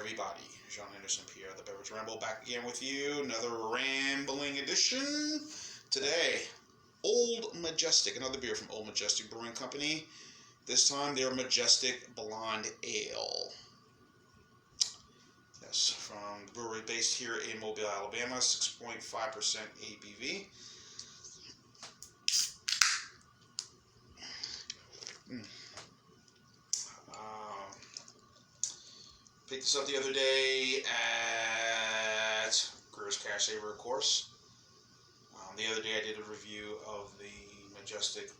everybody, Jean Anderson Pierre, the Beverage Ramble, back again with you. Another rambling edition. Today, Old Majestic, another beer from Old Majestic Brewing Company. This time, their Majestic Blonde Ale. Yes, from the brewery based here in Mobile, Alabama, 6.5% ABV. Picked this up the other day at Greer's Cash Saver, of course. The other day I did a review of the Majestic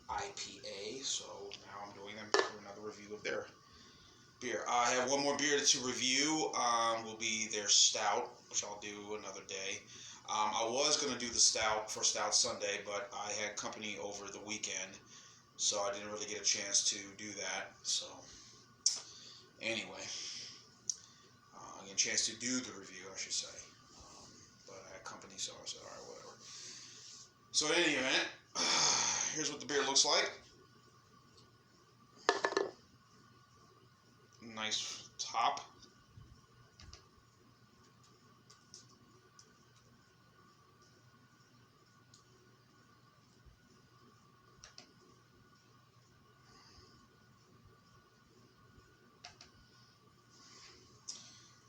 IPA, so now I'm doing another review of their beer. I have one more beer to review. Will be their stout, which I'll do another day. I was going to do the stout for Stout Sunday, but I had company over the weekend, so I didn't really get a chance to do that. So anyway, I get a chance to do the review, I should say. But I had company, so I said, all right, whatever. So in any event, here's what the beer looks like. Nice top.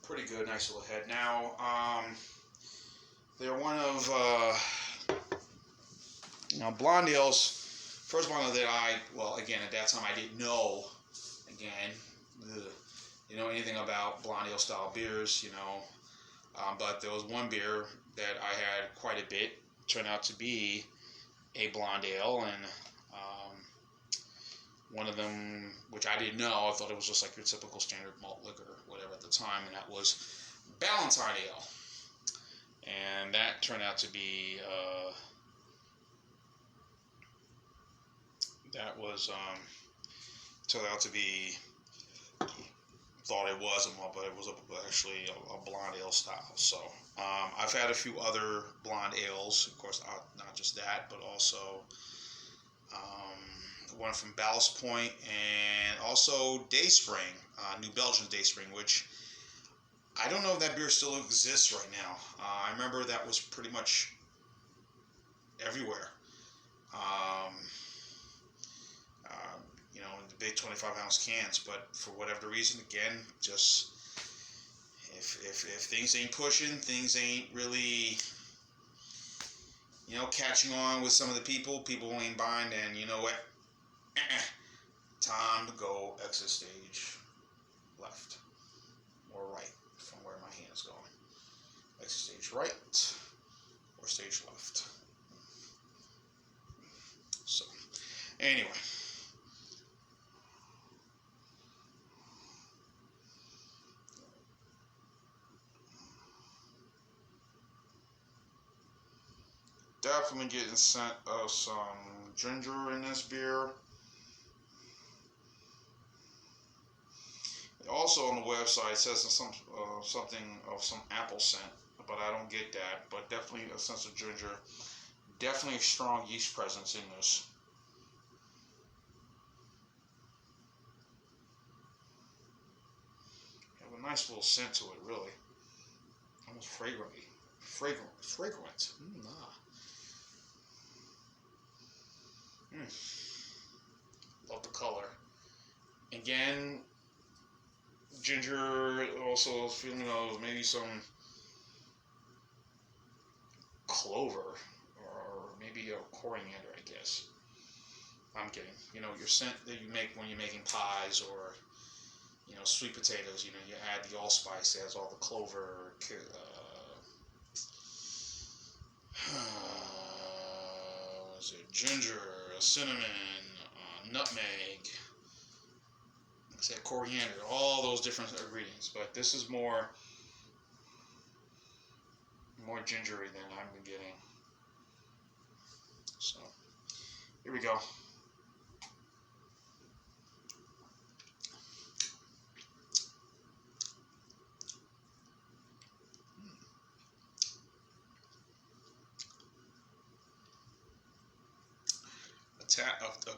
Pretty good, nice little head. Now, they're one of, blonde ales. First one that again, at that time I didn't know, anything about blonde ale style beers, but there was one beer that I had quite a bit, turned out to be a blonde ale, and one of them, which I didn't know, I thought it was just like your typical standard malt liquor, whatever at the time, and that was Valentine Ale. And that turned out to be, thought it was a malt, but it was actually a blonde ale style. So I've had a few other blonde ales, of course, not just that, but also one from Ballast Point, and also Dayspring, New Belgian Dayspring, which I don't know if that beer still exists right now. I remember that was pretty much everywhere. In the big 25-ounce cans, but for whatever reason, again, just if things ain't pushing, things ain't really, catching on with some of the people ain't buying, then you know what? Time to go exit stage left or right from where my hand's going. Exit stage right or stage left. So, anyway. Definitely getting scent of some ginger in this beer. Also on the website it says something of some apple scent, but I don't get that. But definitely a sense of ginger. Definitely a strong yeast presence in this. Have a nice little scent to it, really. Almost fragrant. Love the color. Again, ginger, also feeling of maybe some clover or maybe a coriander, I guess. I'm kidding. Your scent that you make when you're making pies or, sweet potatoes, you add the allspice, it has all the clover, ginger, cinnamon, nutmeg, like I said, coriander, all those different ingredients. But this is more gingery than I've been getting. So here we go.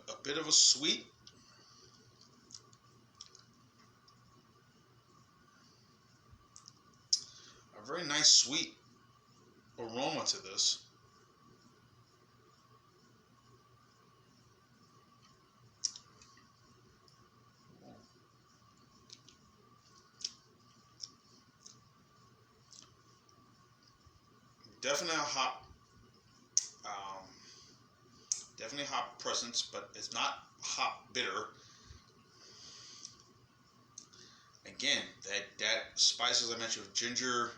A bit of a sweet, a very nice sweet aroma to this. Definitely a hop, definitely hop presence, but it's not hop bitter. Again, that spice, as I mentioned, with ginger,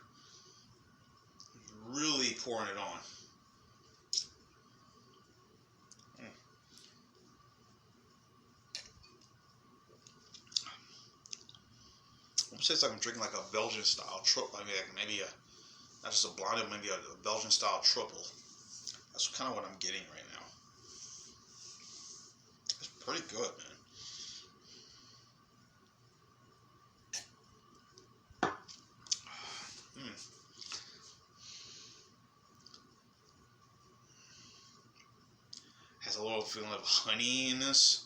really pouring it on. Almost tastes like I'm drinking like a Belgian style triple. I mean, like maybe not just a blonde, but maybe a Belgian style triple. That's kind of what I'm getting right now. It's pretty good, man. Has a little feeling of honey in this,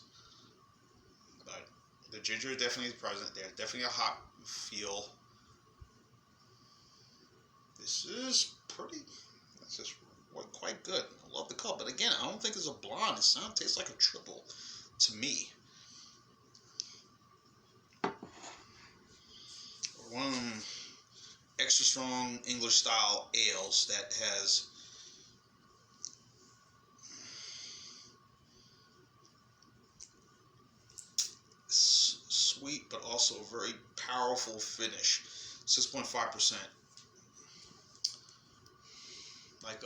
but the ginger is definitely present. There's definitely a hop feel. This is pretty. This is quite good. I love the color, but again, I don't think it's a blonde. It tastes like a triple to me. Or one of them extra strong English style ales that has sweet but also a very powerful finish. 6.5%. Like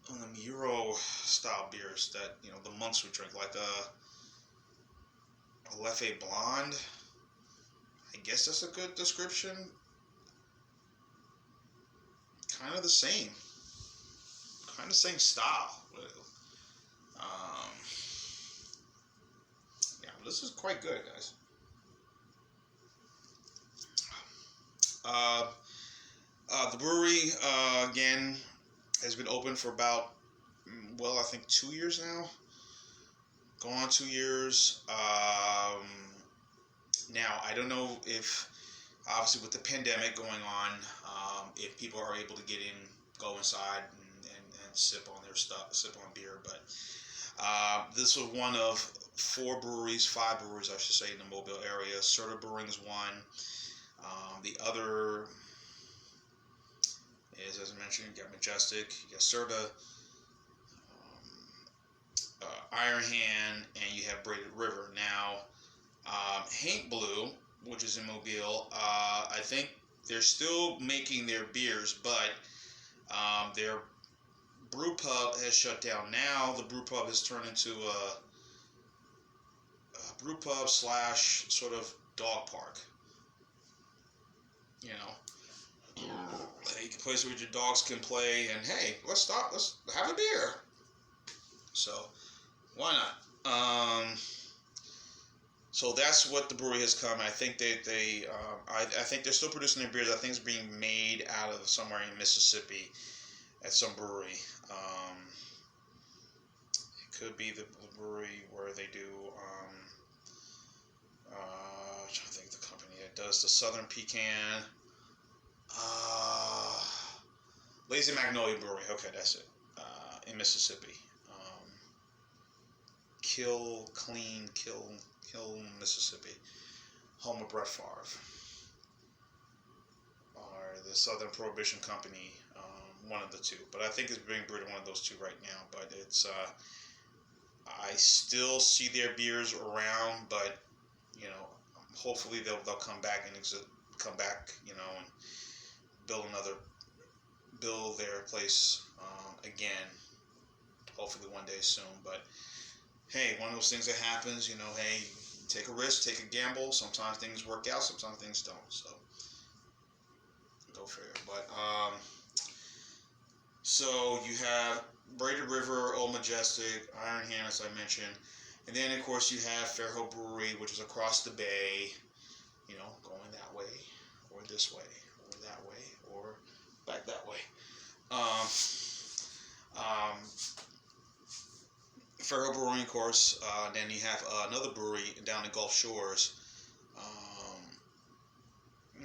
on them Euro style beers that the monks would drink, like a Leffe Blonde. I guess that's a good description. Kind of the same style. Yeah, this is quite good, guys. The brewery again has been open for about, I think 2 years now. Going on 2 years. Now, I don't know if, obviously with the pandemic going on, if people are able to go inside and sip on their stuff, sip on beer. But this was one of 5 breweries, I should say, in the Mobile area. Serta Brewing is one. The other is, as I mentioned, you got Majestic, you got Serta, Iron Hand, and you have Braided River. Now, Haint Blue, which is in Mobile, I think they're still making their beers, but their brew pub has shut down. Now the brew pub has turned into a brew pub / sort of dog park. A place where your dogs can play, and hey, let's have a beer. So why not? So that's what the brewery has come. I think I think they're still producing their beers. I think it's being made out of somewhere in Mississippi at some brewery. It could be the brewery where they do. I'm trying to think of the company that does the Southern Pecan. Lazy Magnolia Brewery. Okay, that's it. In Mississippi. Kill, Mississippi. Home of Brett Favre. Or the Southern Prohibition Company. One of the two. But I think it's being brewed in one of those two right now. But it's, I still see their beers around, but, hopefully they'll come back and and build their place again. Hopefully one day soon. But hey, one of those things that happens, hey, take a risk, take a gamble. Sometimes things work out, sometimes things don't. So go figure. But so you have Braided River, Old Majestic, Iron Hand, as I mentioned. And then, of course, you have Fairhope Brewery, which is across the bay, going that way, or this way, or that way, or back that way. Fairhope Brewing, of course. Then you have another brewery down in Gulf Shores.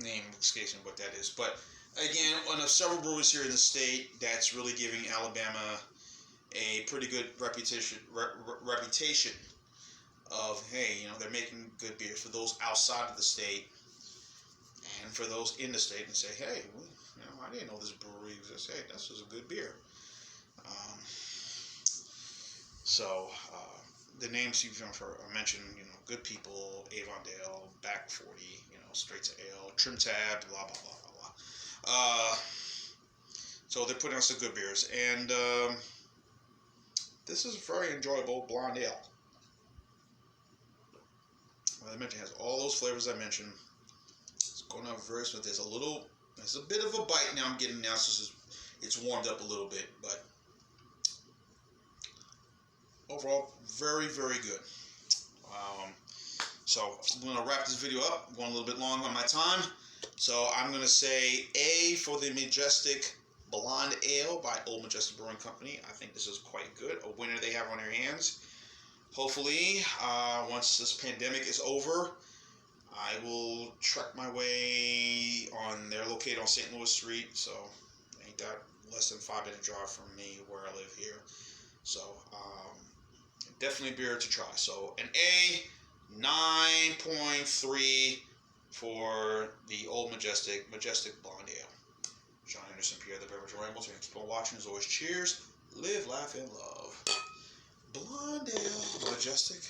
name escapes me what that is. But again, one of several brewers here in the state that's really giving Alabama a pretty good reputation of, hey, you know, they're making good beers for those outside of the state and for those in the state, and say, hey, well, you know, I didn't know this brewery exists. Hey, this is a good beer. The names you've mentioned, you know, Good People, Avondale, Back 40, you know, Straight to Ale, Trim Tab, blah, blah, blah, blah, blah. So they're putting out some good beers. And this is a very enjoyable blonde ale. As I mentioned, it has all those flavors I mentioned. It's going out very smooth. There's a bit of a bite now I'm getting now, so it's warmed up a little bit, but overall, very, very good. So I'm going to wrap this video up. I'm going a little bit long on my time. So I'm going to say A for the Majestic Blonde Ale by Old Majestic Brewing Company. I think this is quite good. A winner they have on their hands. Hopefully, once this pandemic is over, I will trek my way on. They're located on St. Louis Street, so ain't that less than 5-minute drive from me where I live here. So definitely a beer to try. So an A, 9.3 for the Old Majestic Blonde Ale. John Anderson, Pierre the Beverage Rambles, and keep on watching. As always, cheers, live, laugh, and love. Blonde Ale, Majestic.